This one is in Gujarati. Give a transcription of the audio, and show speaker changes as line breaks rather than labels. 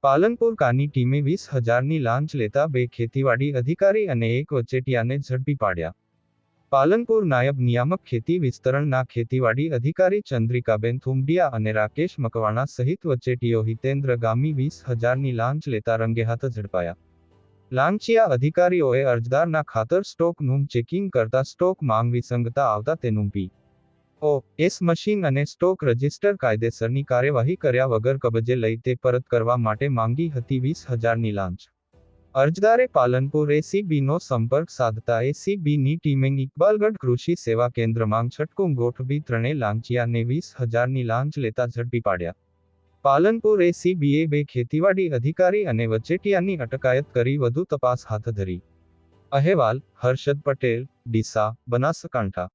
પાલનપુર કાની ટીમે 20,000ની લાંચ લેતા 2 ખેતીવાડી અધિકારી અને 1 વચેટિયાને ઝડપી પાડ્યા. પાલનપુર નાયબ નિયામક ખેતી વિસ્તરણના ખેતીવાડી અધિકારી ચંદ્રિકાબેન થુમડિયા અને રાકેશ મકવાણા સહિત વચેટીઓ હિતેન્દ્ર ગામી 20,000ની લાંચ લેતા રંગેહાથ ઝડપાયા. લાંચિયા અધિકારીઓએ અરજદારના ખાતર સ્ટોકનું ચેકિંગ કરતા સ્ટોકમાં વિસંગતતા આવતા તેનું પી.ઓ.એસ મશીન અને સ્ટોક રજિસ્ટર કાયદેસરની કાર્યવાહી કર્યા વગર કબજે લઈ તે પરત કરવા માટે માંગી હતી 20,000ની લાંચ. અરજદારે પાલનપુર એસીબીનો સંપર્ક સાધતા એસીબીની ટીમે ઇકબાલગઢ કૃષિ સેવા કેન્દ્રમાં છટકું ગોઠવી ત્રણેય લાંચિયાને 20,000ની લાંચ લેતા ઝડપી પાડ્યા. પાલનપુર એસીબીએ 2 ખેતીવાડી અધિકારી અને વચેટિયાની અટકાયત કરી વધુ તપાસ હાથ ધરી. અહેવાલ હર્ષદ પટેલ, ડીસા, બનાસકાંઠા.